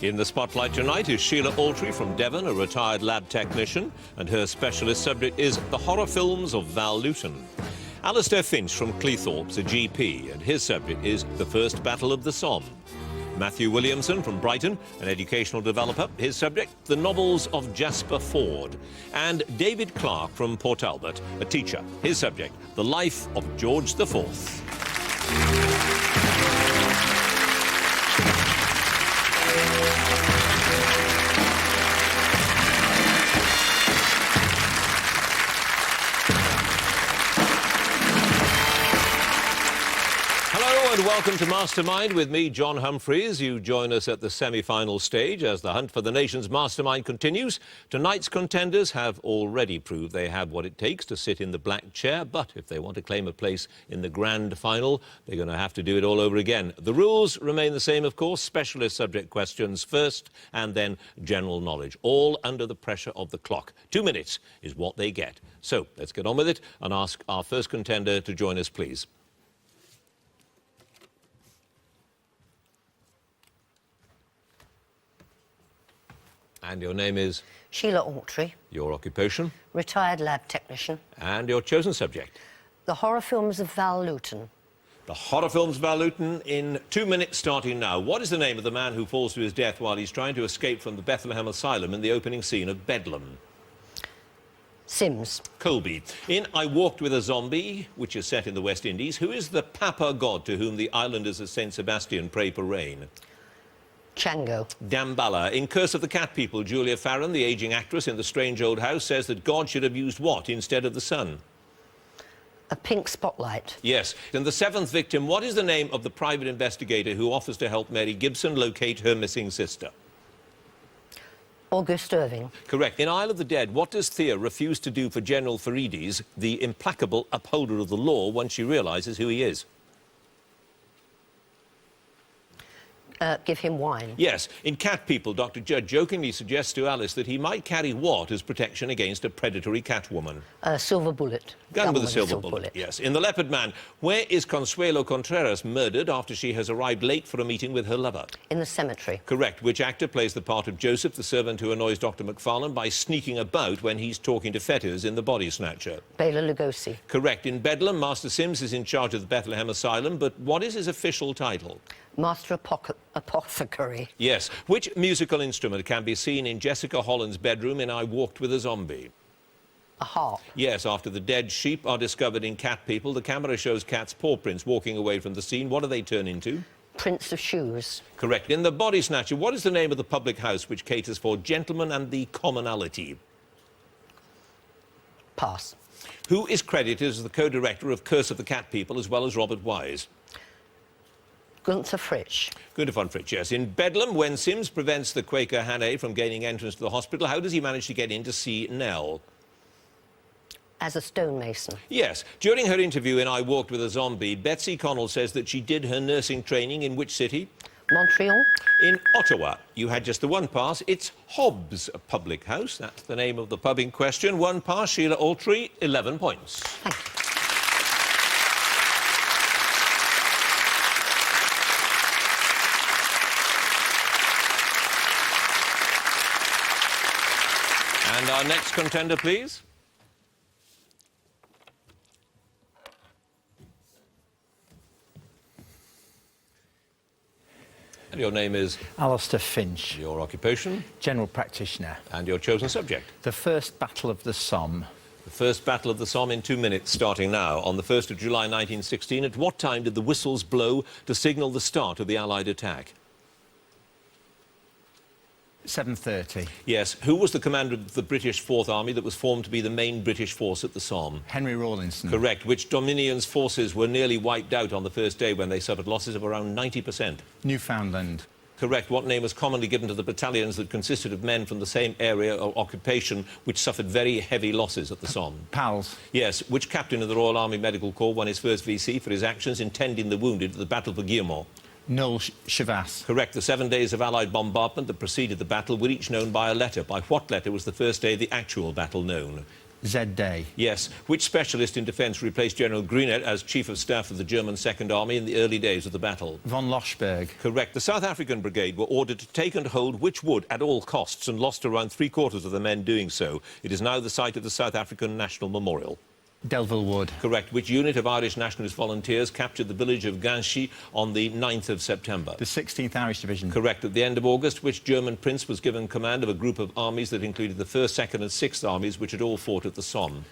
In the spotlight tonight is Sheila Autry from Devon, a retired lab technician, and her specialist subject is the horror films of Val Luton. Alistair Finch from Cleethorpes, a GP, and his subject is the First Battle of the Somme. Matthew Williamson from Brighton, an educational developer, his subject, the novels of Jasper Fforde. And David Clark from Port Talbot, a teacher, his subject, the life of George IV. And welcome to Mastermind with me, John Humphreys. You join us at the semi-final stage as the hunt for the nation's mastermind continues. Tonight's contenders have already proved they have what it takes to sit in the black chair, but if they want to claim a place in the grand final, they're going to have to do it all over again. The rules remain the same, of course. Specialist subject questions first and then general knowledge, all under the pressure of the clock. 2 minutes is what they get. So let's get on with it and ask our first contender to join us, please. And your name is? Sheila Autry. Your occupation? Retired lab technician. And your chosen subject? The horror films of Val Luton. The horror films of Val Luton in 2 minutes starting now. What is the name of the man who falls to his death while he's trying to escape from the Bethlehem Asylum in the opening scene of Bedlam? Sims. Colby. In I Walked with a Zombie, which is set in the West Indies, who is the Papa god to whom the islanders of St. Sebastian pray for rain? Chango. Damballa. In Curse of the Cat People, Julia Farron, the ageing actress in The Strange Old House, says that God should have used what instead of the sun? A pink spotlight. Yes. And the seventh victim, what is the name of the private investigator who offers to help Mary Gibson locate her missing sister? August Irving. Correct. In Isle of the Dead, what does Thea refuse to do for General Farides, the implacable upholder of the law, once she realises who he is? Give him wine. Yes. In Cat People, Dr. Judd jokingly suggests to Alice that he might carry what as protection against a predatory Catwoman? A silver bullet. Gun with a silver bullet, yes. In The Leopard Man, where is Consuelo Contreras murdered after she has arrived late for a meeting with her lover? In the cemetery. Correct. Which actor plays the part of Joseph, the servant who annoys Dr. McFarlane by sneaking about when he's talking to Fetters in The Body Snatcher? Bela Lugosi. Correct. In Bedlam, Master Sims is in charge of the Bethlehem Asylum, but what is his official title? Master Apothecary. Yes. Which musical instrument can be seen in Jessica Holland's bedroom in I Walked with a Zombie? A harp. Yes, after the dead sheep are discovered in Cat People, the camera shows cats' paw prints walking away from the scene. What do they turn into? Prints of shoes. Correct. In The Body Snatcher, what is the name of the public house which caters for gentlemen and the commonalty? Pass. Who is credited as the co-director of Curse of the Cat People as well as Robert Wise? Gunther Fritsch. Gunther von Fritsch, yes. In Bedlam, when Sims prevents the Quaker Hannay from gaining entrance to the hospital, how does he manage to get in to see Nell? As a stonemason. Yes. During her interview in I Walked with a Zombie, Betsy Connell says that she did her nursing training in which city? Montreal. In Ottawa. You had just the one pass. It's Hobbs Public House. That's the name of the pub in question. One pass, Sheila Autry, 11 points. Thank you. And our next contender, please. And your name is? Alistair Finch. Your occupation? General practitioner. And your chosen subject? The First Battle of the Somme. The First Battle of the Somme in 2 minutes, starting now. On the 1st of July 1916, at what time did the whistles blow to signal the start of the Allied attack? 7:30. Yes. Who was the commander of the British Fourth Army that was formed to be the main British force at the Somme? Henry Rawlinson. Correct. Which Dominion's forces were nearly wiped out on the first day when they suffered losses of around 90%? Newfoundland. Correct. What name was commonly given to the battalions that consisted of men from the same area or occupation which suffered very heavy losses at the Somme? PALS. Yes. Which captain of the Royal Army Medical Corps won his first VC for his actions in tending the wounded at the Battle for Guillemot? Noel Chavasse. Correct. The 7 days of Allied bombardment that preceded the battle were each known by a letter. By what letter was the first day of the actual battle known? Z-Day. Yes. Which specialist in defence replaced General Grunet as Chief of Staff of the German Second Army in the early days of the battle? Von Loschberg. Correct. The South African Brigade were ordered to take and hold which wood at all costs and lost around three-quarters of the men doing so. It is now the site of the South African National Memorial. Delville Wood. Correct. Which unit of Irish Nationalist Volunteers captured the village of Ganshi on the 9th of September? The 16th Irish Division. Correct. At the end of August, which German prince was given command of a group of armies that included the 1st, 2nd and 6th armies, which had all fought at the Somme?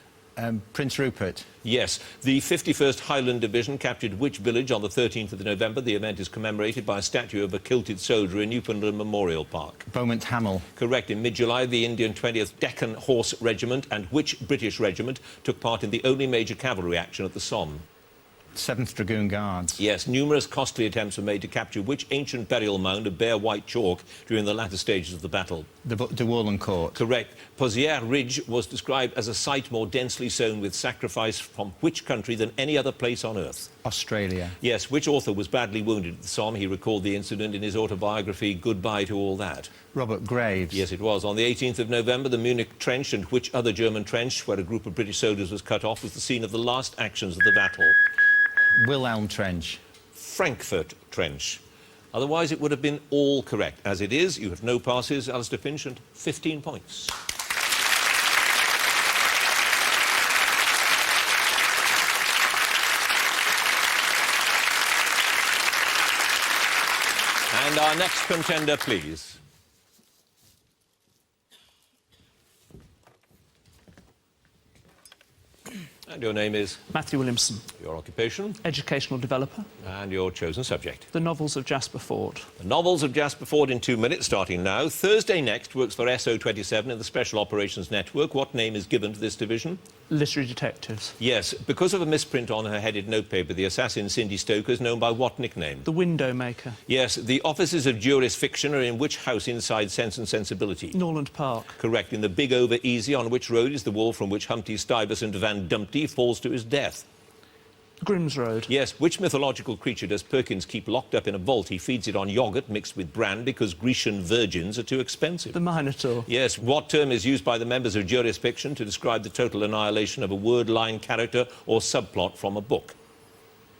Prince Rupert. Yes. The 51st Highland Division captured which village on the 13th of November? The event is commemorated by a statue of a kilted soldier in Newfoundland Memorial Park. Beaumont Hamel. Correct. In mid-July, the Indian 20th Deccan Horse Regiment and which British regiment took part in the only major cavalry action at the Somme? 7th Dragoon Guards. Yes, numerous costly attempts were made to capture which ancient burial mound of bare white chalk during the latter stages of the battle? The De Warlen Court. Correct. Pozières Ridge was described as a site more densely sown with sacrifice from which country than any other place on earth? Australia. Yes, which author was badly wounded at the Somme? He recalled the incident in his autobiography, Goodbye to All That. Robert Graves. Yes, it was. On the 18th of November, the Munich Trench and which other German trench, where a group of British soldiers was cut off, was the scene of the last actions of the battle? Wilhelm Trench. Frankfurt Trench. Otherwise, it would have been all correct. As it is, you have no passes, Alistair Finch, and 15 points. And our next contender, please. And your name is? Matthew Williamson. Your occupation? Educational developer. And your chosen subject? The novels of Jasper Fforde. The novels of Jasper Fforde in 2 minutes, starting now. Thursday Next works for SO27 in the Special Operations Network. What name is given to this division? Literary detectives. Yes, because of a misprint on her headed notepaper, the assassin Cindy Stoker is known by what nickname? The window maker. Yes, the offices of Juris Fiction are in which house inside Sense and Sensibility? Norland Park. Correct. In the Big Over Easy, on which road is the wall from which Humpty Stuyvesant Van Dumpty falls to his death? Grimm's Road. Yes, which mythological creature does Perkins keep locked up in a vault? He feeds it on yoghurt mixed with bran because Grecian virgins are too expensive. The Minotaur. Yes, what term is used by the members of Juris Fiction to describe the total annihilation of a word, line, character or subplot from a book?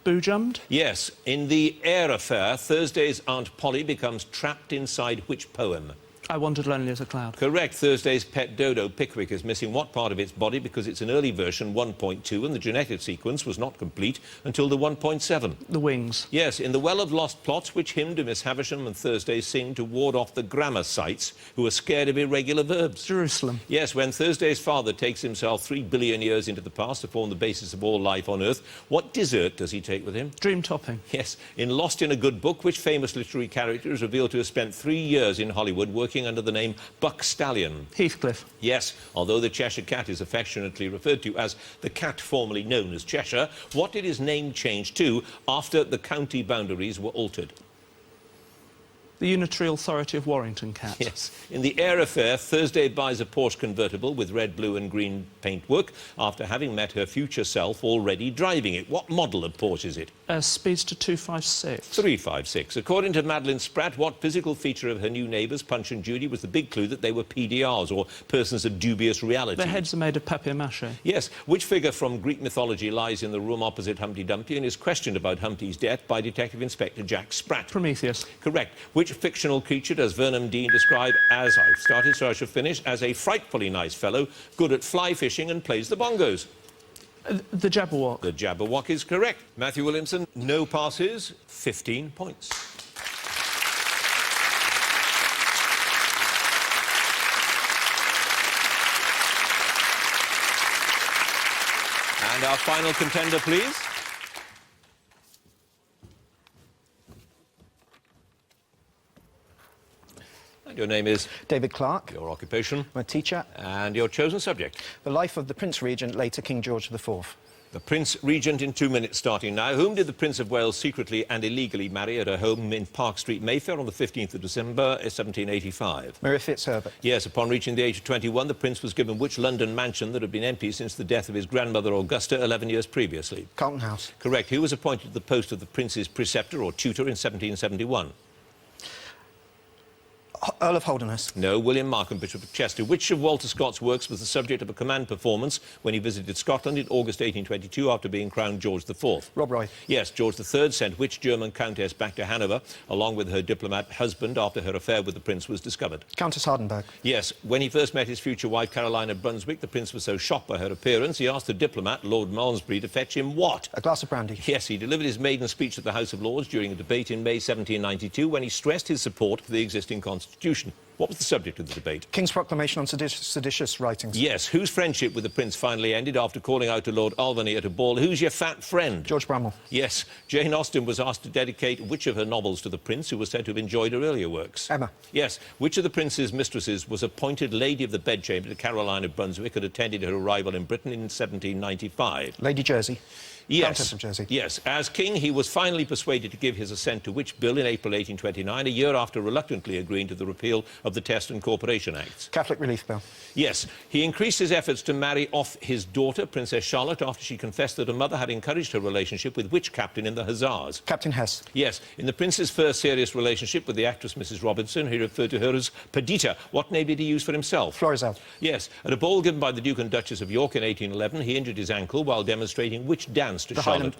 Boojummed. Yes, in the Air Affair, Thursday's Aunt Polly becomes trapped inside which poem? I Wandered Lonely as a Cloud. Correct. Thursday's pet dodo, Pickwick, is missing what part of its body because it's an early version 1.2 and the genetic sequence was not complete until the 1.7. The Wings. Yes, in the Well of Lost Plots, which hymn do Miss Havisham and Thursday sing to ward off the grammar sites who are scared of irregular verbs? Jerusalem. Yes, when Thursday's father takes himself 3 billion years into the past to form the basis of all life on Earth, what dessert does he take with him? Dream Topping. Yes, in Lost in a Good Book, which famous literary character is revealed to have spent 3 years in Hollywood working under the name Buck Stallion? Heathcliff. Yes, although the Cheshire Cat is affectionately referred to as the cat formerly known as Cheshire, what did his name change to after the county boundaries were altered? The Unitary Authority of Warrington Cat. Yes. In the Air Affair, Thursday buys a Porsche convertible with red, blue and green paintwork after having met her future self already driving it. What model of Porsche is it? Speedster 256. 356. According to Madeline Spratt, what physical feature of her new neighbours, Punch and Judy, was the big clue that they were PDRs, or persons of dubious reality? Their heads are made of papier-mâché. Yes. Which figure from Greek mythology lies in the room opposite Humpty Dumpty and is questioned about Humpty's death by Detective Inspector Jack Spratt? Prometheus. Correct. Which fictional creature does Vernon Dean describe as, I've started so I shall finish, as a frightfully nice fellow, good at fly fishing and plays the bongos? The Jabberwock. The Jabberwock is correct. Matthew Williamson, no passes, 15 points. And our final contender, please. And your name is? David Clark. Your occupation? I'm a teacher. And your chosen subject? The life of the Prince Regent, later King George IV. The Prince Regent in 2 minutes starting now. Whom did the Prince of Wales secretly and illegally marry at her home in Park Street, Mayfair on the 15th of December 1785? Mary Fitzherbert. Yes, upon reaching the age of 21, the Prince was given which London mansion that had been empty since the death of his grandmother Augusta 11 years previously? Carlton House. Correct. Who was appointed to the post of the Prince's preceptor or tutor in 1771? Earl of Holderness. No. William Markham, Bishop of Chester. Which of Walter Scott's works was the subject of a command performance when he visited Scotland in August 1822 after being crowned George IV? Rob Roy. Yes. George III sent which German countess back to Hanover along with her diplomat husband after her affair with the prince was discovered? Countess Hardenberg. Yes. When he first met his future wife Caroline of Brunswick, the prince was so shocked by her appearance, he asked the diplomat, Lord Malmesbury, to fetch him what? A glass of brandy. Yes, he delivered his maiden speech at the House of Lords during a debate in May 1792 when he stressed his support for the existing constitution. What was the subject of the debate? King's proclamation on seditious writings. Yes. Whose friendship with the prince finally ended after calling out to Lord Albany at a ball, "Who's your fat friend?" George Bramwell. Yes. Jane Austen was asked to dedicate which of her novels to the prince, who was said to have enjoyed her earlier works? Emma. Yes. Which of the prince's mistresses was appointed Lady of the Bedchamber to Caroline of Brunswick and attended her arrival in Britain in 1795? Lady Jersey. Yes. Countess of Jersey. Yes. As king, he was finally persuaded to give his assent to which bill in April 1829, a year after reluctantly agreeing to the repeal of the Test and Corporation Acts? Catholic Relief Bill. Yes. He increased his efforts to marry off his daughter, Princess Charlotte, after she confessed that her mother had encouraged her relationship with which captain in the Hussars? Captain Hess. Yes. In the prince's first serious relationship with the actress Mrs. Robinson, he referred to her as Perdita. What name did he use for himself? Florizel. Yes. At a ball given by the Duke and Duchess of York in 1811, he injured his ankle while demonstrating which dance to Charlotte?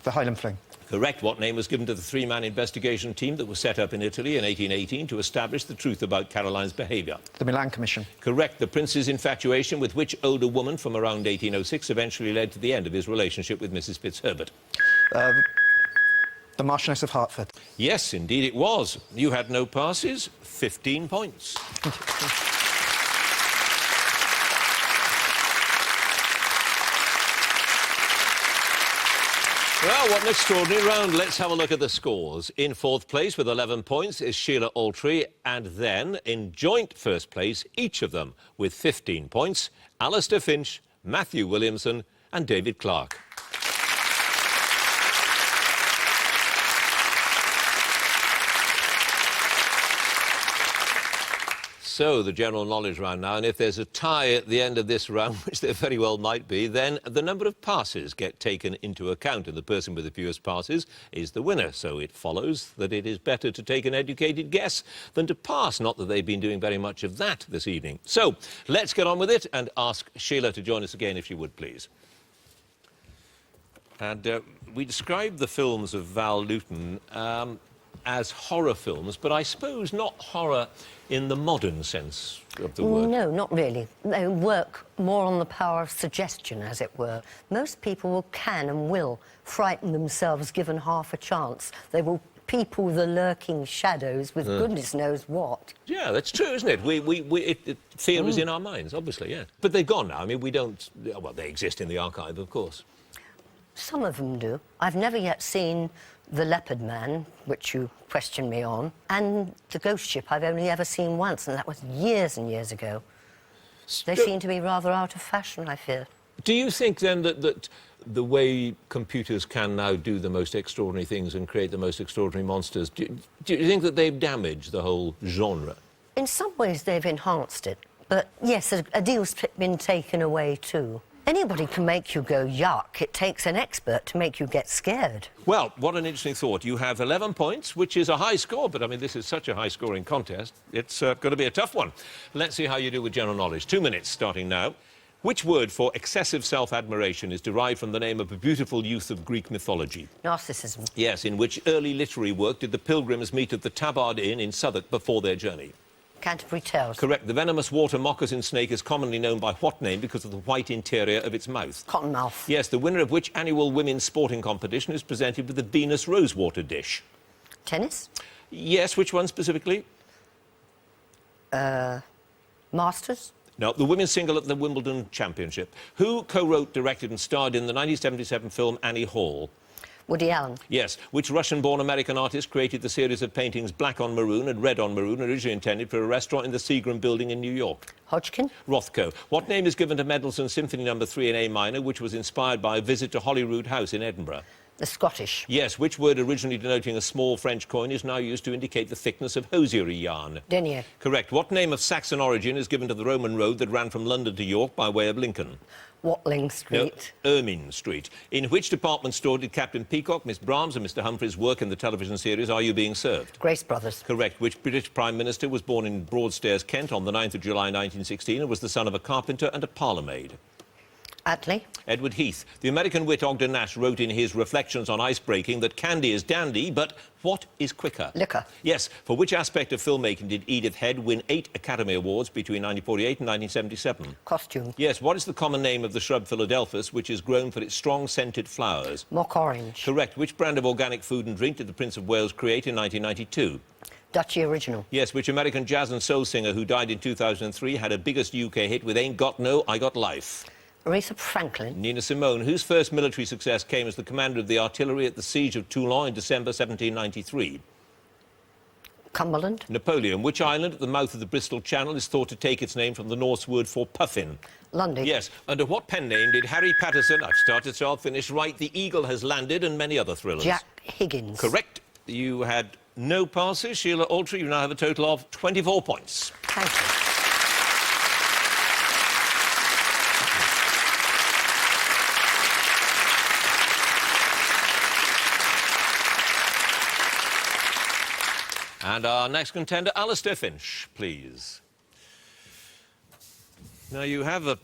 The Highland Fling. Correct. What name was given to the three-man investigation team that was set up in Italy in 1818 to establish the truth about Caroline's behaviour? The Milan Commission. Correct. The prince's infatuation with which older woman from around 1806 eventually led to the end of his relationship with Mrs. Fitzherbert? The Marchioness of Hertford. Yes, indeed it was. You had no passes. 15 points. Well, what an extraordinary round. Let's have a look at the scores. In fourth place with 11 points is Sheila Altree, and then in joint first place, each of them with 15 points, Alistair Finch, Matthew Williamson and David Clark. So, the general knowledge round now, and if there's a tie at the end of this round, which there very well might be, then the number of passes get taken into account, and the person with the fewest passes is the winner. So it follows that it is better to take an educated guess than to pass, not that they've been doing very much of that this evening. So, let's get on with it and ask Sheila to join us again, if she would, please. And we described the films of Val Lewton as horror films, but I suppose not horror in the modern sense of the word. No, not really. They work more on the power of suggestion, as it were. Most people can and will frighten themselves given half a chance. They will people the lurking shadows with goodness knows what. Yeah, that's true, isn't it? Fear is in our minds, obviously, yeah. But they're gone now. I mean, we don't... Well, they exist in the archive, of course. Some of them do. I've never yet seen The Leopard Man, which you questioned me on, and The Ghost Ship I've only ever seen once, and that was years and years ago. They seem to be rather out of fashion, I fear. Do you think, then, that the way computers can now do the most extraordinary things and create the most extraordinary monsters, do you think that they've damaged the whole genre? In some ways, they've enhanced it. But, yes, a deal's been taken away, too. Anybody can make you go yuck. It takes an expert to make you get scared. Well, what an interesting thought. You have 11 points, which is a high score, but, I mean, this is such a high-scoring contest. It's going to be a tough one. Let's see how you do with general knowledge. 2 minutes starting now. Which word for excessive self-admiration is derived from the name of a beautiful youth of Greek mythology? Narcissism. Yes, in which early literary work did the pilgrims meet at the Tabard Inn in Southwark before their journey? Canterbury Tales. Correct. The venomous water moccasin snake is commonly known by what name because of the white interior of its mouth? Cottonmouth. Yes, the winner of which annual women's sporting competition is presented with the Venus Rosewater dish? Tennis. Yes, which one specifically? Masters. No, the women's single at the Wimbledon Championship. Who co-wrote, directed and starred in the 1977 film Annie Hall? Woody Allen. Yes. Which Russian-born American artist created the series of paintings Black on Maroon and Red on Maroon, originally intended for a restaurant in the Seagram building in New York? Hodgkin. Rothko. What name is given to Mendelssohn's Symphony No. 3 in A minor, which was inspired by a visit to Holyrood House in Edinburgh? The Scottish. Yes, which word originally denoting a small French coin is now used to indicate the thickness of hosiery yarn? Denier. Correct. What name of Saxon origin is given to the Roman road that ran from London to York by way of Lincoln? Watling No, Street. Ermine Street. In which department store did Captain Peacock, Miss Brahms and Mr Humphreys work in the television series Are You Being Served? Grace Brothers. Correct. Which British Prime Minister was born in Broadstairs, Kent on the 9th of July 1916 and was the son of a carpenter and a parlourmaid? Attlee. Edward Heath. The American wit Ogden Nash wrote in his Reflections on Icebreaking that candy is dandy, but what is quicker? Liquor. Yes. For which aspect of filmmaking did Edith Head win 8 Academy Awards between 1948 and 1977? Costume. Yes. What is the common name of the shrub Philadelphus, which is grown for its strong scented flowers? Mock orange. Correct. Which brand of organic food and drink did the Prince of Wales create in 1992? Dutchy original. Yes. Which American jazz and soul singer who died in 2003 had a biggest UK hit with Ain't Got No, I Got Life? Aretha Franklin. Nina Simone, whose first military success came as the commander of the artillery at the siege of Toulon in December 1793? Cumberland. Napoleon. Which island at the mouth of the Bristol Channel is thought to take its name from the Norse word for puffin? London. Yes. Under what pen name did Harry Patterson, I've started so I'll finish, write The Eagle Has Landed and many other thrillers? Jack Higgins. Correct. You had no passes. Sheila Altree, you now have a total of 24 points. Thank you. And our next contender, Alistair Finch, please. Now, you have a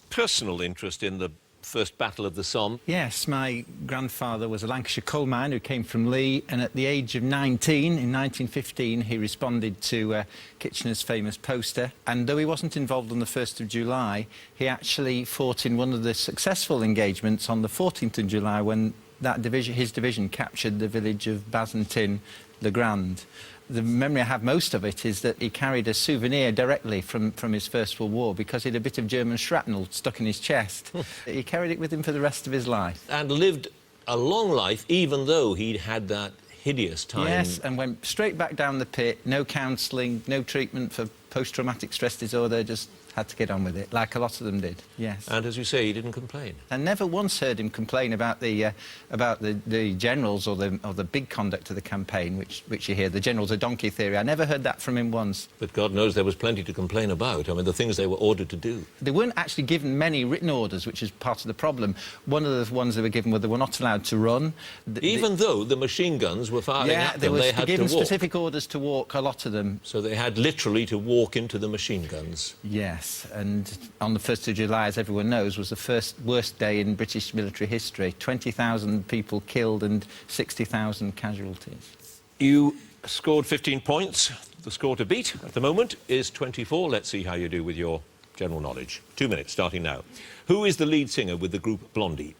personal interest in the First Battle of the Somme. Yes, my grandfather was a Lancashire coal miner who came from Lee, and at the age of 19, in 1915, he responded to Kitchener's famous poster. And though he wasn't involved on the 1st of July, he actually fought in one of the successful engagements on the 14th of July when his division captured the village of Bazentin-le-Grand. The memory I have most of it is that he carried a souvenir directly from his First World War because he had a bit of German shrapnel stuck in his chest. He carried it with him for the rest of his life. And lived a long life, even though he'd had that hideous time. Yes, and went straight back down the pit, no counselling, no treatment for post-traumatic stress disorder, just had to get on with it, like a lot of them did, yes. And as you say, he didn't complain. I never once heard him complain about the generals or the big conduct of the campaign, which you hear, the generals a donkey theory. I never heard that from him once. But God knows there was plenty to complain about. I mean, the things they were ordered to do. They weren't actually given many written orders, which is part of the problem. One of the ones they were given were they were not allowed to run. Even though the machine guns were firing at them, they had to given walk. specific orders to walk, a lot of them. So they had literally to walk into the machine guns. Yes, and on the 1st of July, as everyone knows, was the worst day in British military history. 20,000 people killed and 60,000 casualties. You scored 15 points. The score to beat at the moment is 24. Let's see how you do with your general knowledge. 2 minutes, starting now. Who is the lead singer with the group Blondie?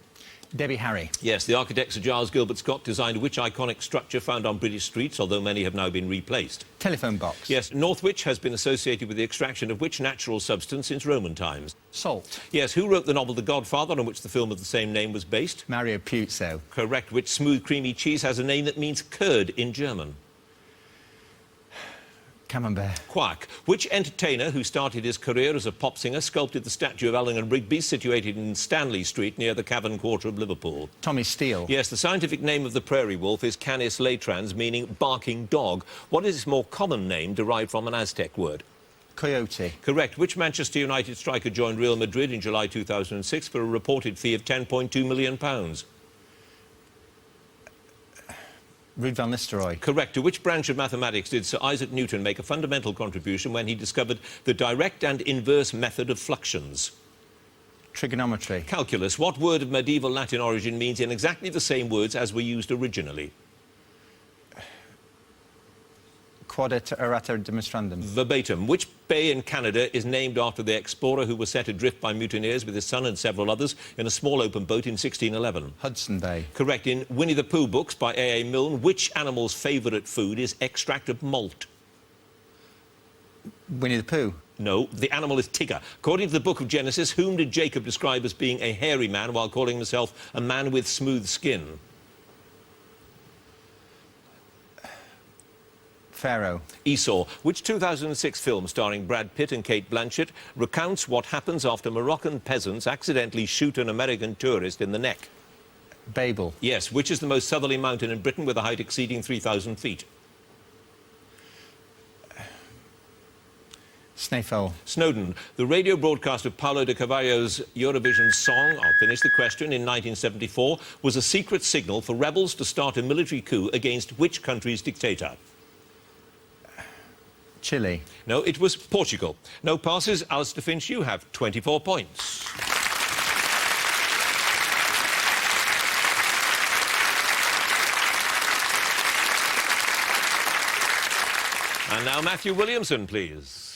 Debbie Harry. Yes, the architect Sir Giles Gilbert Scott designed which iconic structure found on British streets, although many have now been replaced? Telephone box. Yes, Northwich has been associated with the extraction of which natural substance since Roman times? Salt. Yes, who wrote the novel The Godfather, on which the film of the same name was based? Mario Puzo. Correct. Which smooth, creamy cheese has a name that means curd in German? Camembert. Quack. Which entertainer who started his career as a pop singer sculpted the statue of Ellingham Rigby situated in Stanley Street near the Cavern Quarter of Liverpool? Tommy Steele. Yes, the scientific name of the prairie wolf is Canis latrans, meaning barking dog. What is its more common name derived from an Aztec word? Coyote. Correct. Which Manchester United striker joined Real Madrid in July 2006 for a reported fee of £10.2 million? Ruud van Nistelrooy. Correct. To which branch of mathematics did Sir Isaac Newton make a fundamental contribution when he discovered the direct and inverse method of fluxions? Trigonometry. Calculus. What word of medieval Latin origin means in exactly the same words as were used originally? Quadet errata demonstrandum. Verbatim. Which bay in Canada is named after the explorer who was set adrift by mutineers with his son and several others in a small open boat in 1611? Hudson Bay. Correct. In Winnie the Pooh books by A.A. Milne, which animal's favourite food is extract of malt? Winnie the Pooh. No, the animal is Tigger. According to the book of Genesis, whom did Jacob describe as being a hairy man while calling himself a man with smooth skin? Pharaoh. Esau. Which 2006 film starring Brad Pitt and Kate Blanchett recounts what happens after Moroccan peasants accidentally shoot an American tourist in the neck? Babel. Yes. Which is the most southerly mountain in Britain with a height exceeding 3,000 feet? Snaefell. Snowdon. The radio broadcast of Paulo de Carvalho's Eurovision song, I'll finish the question, in 1974, was a secret signal for rebels to start a military coup against which country's dictator? Chile. No, it was Portugal. No passes. Alistair Finch, you have 24 points. And now Matthew Williamson, please.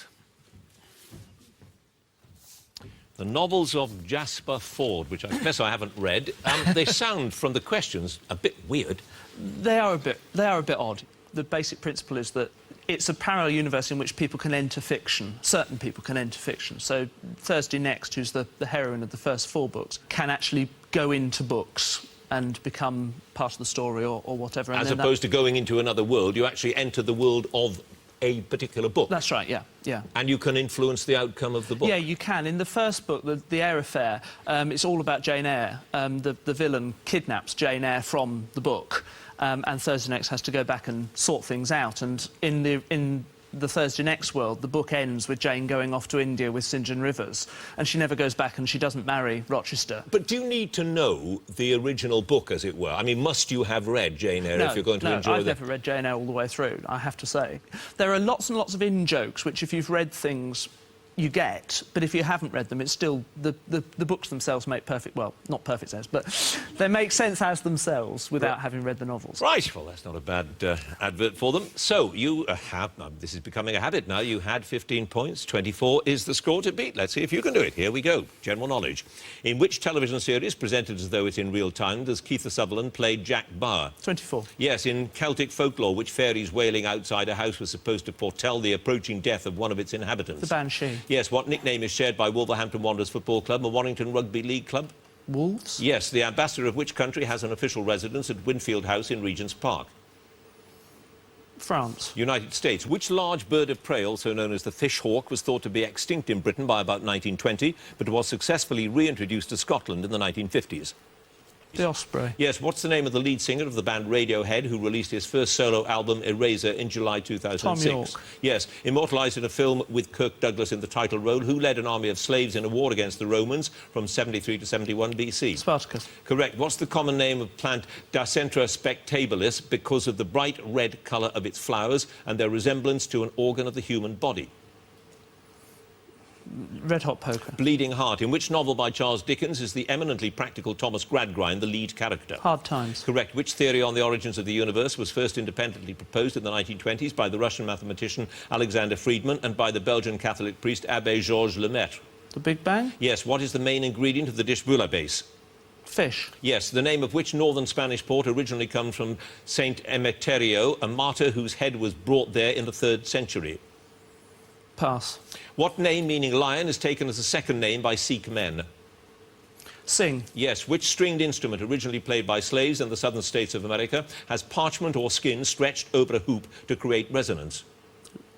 The novels of Jasper Fforde, which I confess I haven't read, they sound, from the questions, a bit weird. They are a bit odd. The basic principle is that it's a parallel universe in which people can enter fiction. Certain people can enter fiction. So Thursday Next, who's the heroine of the first 4 books, can actually go into books and become part of the story or whatever. As opposed to going into another world, you actually enter the world of a particular book. That's right, yeah, yeah. And you can influence the outcome of the book. Yeah, you can. In the first book, The Eyre Affair, it's all about Jane Eyre. The villain kidnaps Jane Eyre from the book, and Thursday Next has to go back and sort things out. And in the Thursday Next world, the book ends with Jane going off to India with St John Rivers, and she never goes back and she doesn't marry Rochester. But do you need to know the original book, as it were? I mean, must you have read Jane Eyre if you're going to enjoy I've never read Jane Eyre all the way through, I have to say. There are lots and lots of in-jokes, which if you've read things, you get, but if you haven't read them, it's still... The books themselves make perfect... Well, not perfect sense, but they make sense as themselves without having read the novels. Right, well, that's not a bad advert for them. So, you have... this is becoming a habit now. You had 15 points. 24 is the score to beat. Let's see if you can do it. Here we go. General knowledge. In which television series, presented as though it's in real time, does Keith Sutherland play Jack Bauer? 24. Yes, in Celtic folklore, which fairies wailing outside a house was supposed to foretell the approaching death of one of its inhabitants? The Banshee. Yes, what nickname is shared by Wolverhampton Wanderers Football Club and Warrington Rugby League Club? Wolves? Yes, the ambassador of which country has an official residence at Winfield House in Regent's Park? France. United States. Which large bird of prey, also known as the fish hawk, was thought to be extinct in Britain by about 1920, but was successfully reintroduced to Scotland in the 1950s? The Osprey. Yes, what's the name of the lead singer of the band Radiohead, who released his first solo album, Eraser, in July 2006? Tom York. Yes, immortalised in a film with Kirk Douglas in the title role, who led an army of slaves in a war against the Romans from 73 to 71 BC? Spartacus. Correct. What's the common name of plant Dicentra spectabilis because of the bright red colour of its flowers and their resemblance to an organ of the human body? Red Hot Poker. Bleeding Heart. In which novel by Charles Dickens is the eminently practical Thomas Gradgrind the lead character? Hard Times. Correct. Which theory on the origins of the universe was first independently proposed in the 1920s by the Russian mathematician Alexander Friedmann and by the Belgian Catholic priest Abbé Georges Lemaitre? The Big Bang. Yes. What is the main ingredient of the dish bouillabaisse? Fish. Yes. The name of which northern Spanish port originally comes from Saint Emeterio, a martyr whose head was brought there in the 3rd century? Pass. What name meaning lion is taken as a second name by Sikh men? Sing. Yes. Which stringed instrument, originally played by slaves in the southern states of America, has parchment or skin stretched over a hoop to create resonance?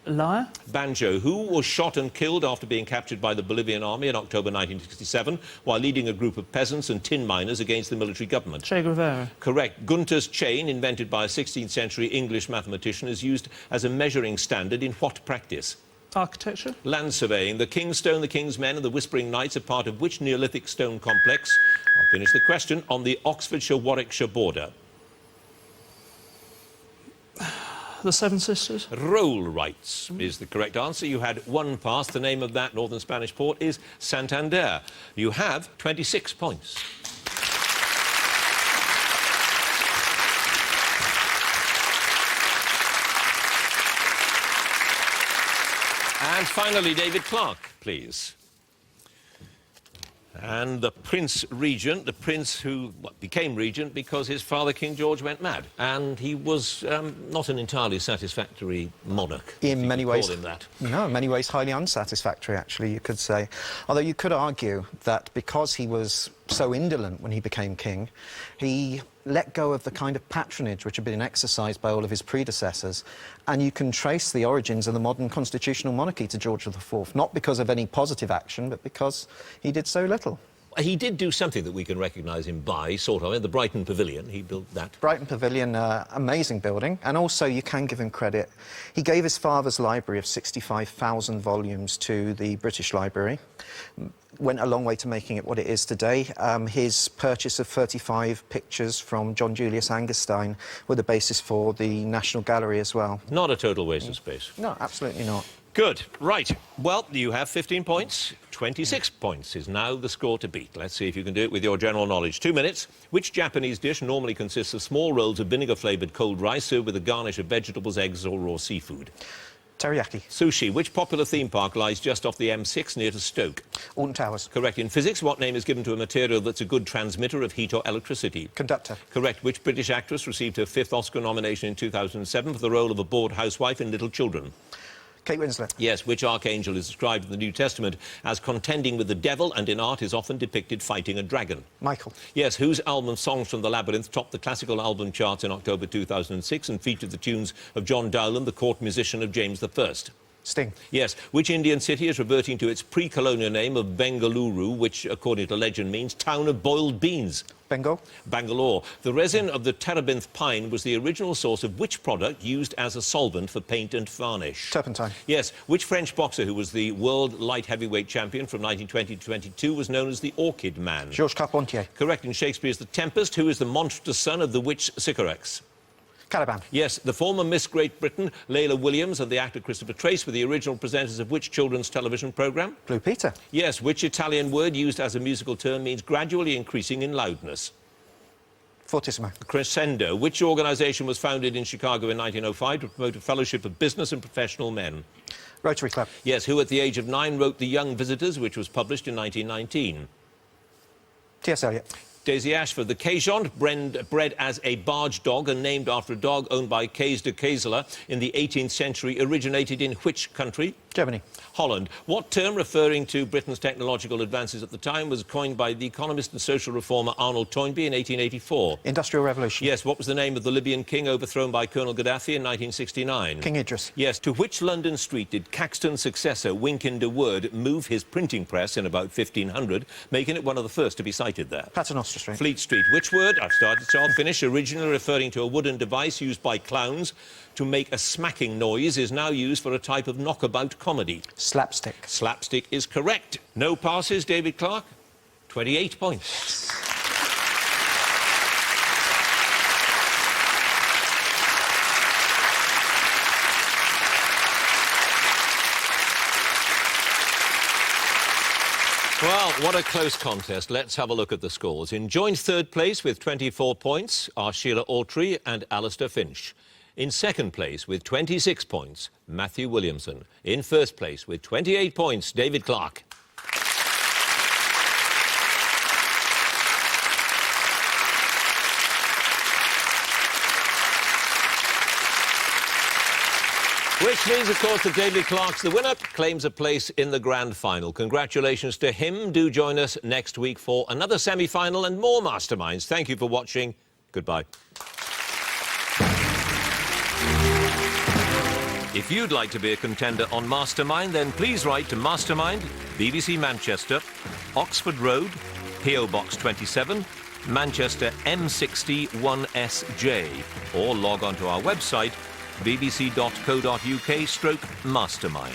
Lyre. Banjo. Who was shot and killed after being captured by the Bolivian army in October 1967 while leading a group of peasants and tin miners against the military government? Che Guevara. Correct. Gunter's chain, invented by a 16th century English mathematician, is used as a measuring standard in what practice? Architecture. Land surveying. The King's Stone, the King's Men and the Whispering Knights are part of which Neolithic stone complex? I'll finish the question. On the Oxfordshire-Warwickshire border. The Seven Sisters. Rollrights is the correct answer. You had one pass. The name of that northern Spanish port is Santander. You have 26 points. And finally, David Clark, please. And the Prince Regent, the prince who became regent because his father, King George, went mad. And he was not an entirely satisfactory monarch. In many ways. Call him that. No, in many ways highly unsatisfactory, actually, you could say. Although you could argue that because he was so indolent when he became king, he let go of the kind of patronage which had been exercised by all of his predecessors. And you can trace the origins of the modern constitutional monarchy to George IV, not because of any positive action, but because he did so little. He did do something that we can recognise him by, sort of, in the Brighton Pavilion. He built that. Brighton Pavilion, amazing building. And also, you can give him credit. He gave his father's library of 65,000 volumes to the British Library. Went a long way to making it what it is today. His purchase of 35 pictures from John Julius Angerstein were the basis for the National Gallery as well. Not a total waste of space. No, absolutely not. Good. Right. Well, you have 15 points. 26 points is now the score to beat. Let's see if you can do it with your general knowledge. 2 minutes. Which Japanese dish normally consists of small rolls of vinegar-flavoured cold rice served with a garnish of vegetables, eggs or raw seafood? Teriyaki. Sushi. Which popular theme park lies just off the M6 near to Stoke? Alton Towers. Correct. In physics, what name is given to a material that's a good transmitter of heat or electricity? Conductor. Correct. Which British actress received her 5th Oscar nomination in 2007 for the role of a bored housewife in Little Children? Kate Winslet. Yes. Which archangel is described in the New Testament as contending with the devil and in art is often depicted fighting a dragon? Michael. Yes. Whose album Songs from the Labyrinth topped the classical album charts in October 2006 and featured the tunes of John Dowland, the court musician of James I? Sting. Yes. Which Indian city is reverting to its pre-colonial name of Bengaluru, which, according to legend, means town of boiled beans? Bengal. Bangalore. The resin of the terebinth pine was the original source of which product used as a solvent for paint and varnish? Turpentine. Yes. Which French boxer who was the world light heavyweight champion from 1920 to 22 was known as the Orchid Man? Georges Carpentier. Correct. In Shakespeare's The Tempest, who is the monstrous son of the witch Sycorax? Caliban. Yes. The former Miss Great Britain, Layla Williams, and the actor Christopher Trace were the original presenters of which children's television programme? Blue Peter. Yes. Which Italian word used as a musical term means gradually increasing in loudness? Fortissimo. Crescendo. Which organisation was founded in Chicago in 1905 to promote a fellowship of business and professional men? Rotary Club. Yes. Who at the age of 9 wrote The Young Visitors, which was published in 1919? T.S. Eliot. Daisy Ashford. The Cajon, bred as a barge dog and named after a dog owned by Kees de Keesler in the 18th century, originated in which country? Germany. Holland. What term referring to Britain's technological advances at the time was coined by the economist and social reformer Arnold Toynbee in 1884? Industrial Revolution. Yes. What was the name of the Libyan king overthrown by Colonel Gaddafi in 1969? King Idris. Yes. To which London street did Caxton's successor, Wynkyn de Worde, move his printing press in about 1500, making it one of the first to be sighted there? Paternoster Street. Fleet Street. Which word, I've started so I'll finish, originally referring to a wooden device used by clowns to make a smacking noise, is now used for a type of knockabout comedy? Slapstick. Slapstick is correct. No passes, David Clark. 28 points. Well, what a close contest. Let's have a look at the scores. In joint third place with 24 points are Sheila Autry and Alistair Finch. In second place with 26 points, Matthew Williamson. In first place with 28 points, David Clark. Which means, of course, that David Clark's the winner, claims a place in the grand final. Congratulations to him. Do join us next week for another semi-final and more Masterminds. Thank you for watching. Goodbye. If you'd like to be a contender on Mastermind, then please write to Mastermind, BBC Manchester, Oxford Road, PO Box 27, Manchester M60 1SJ, or log on to our website bbc.co.uk/mastermind.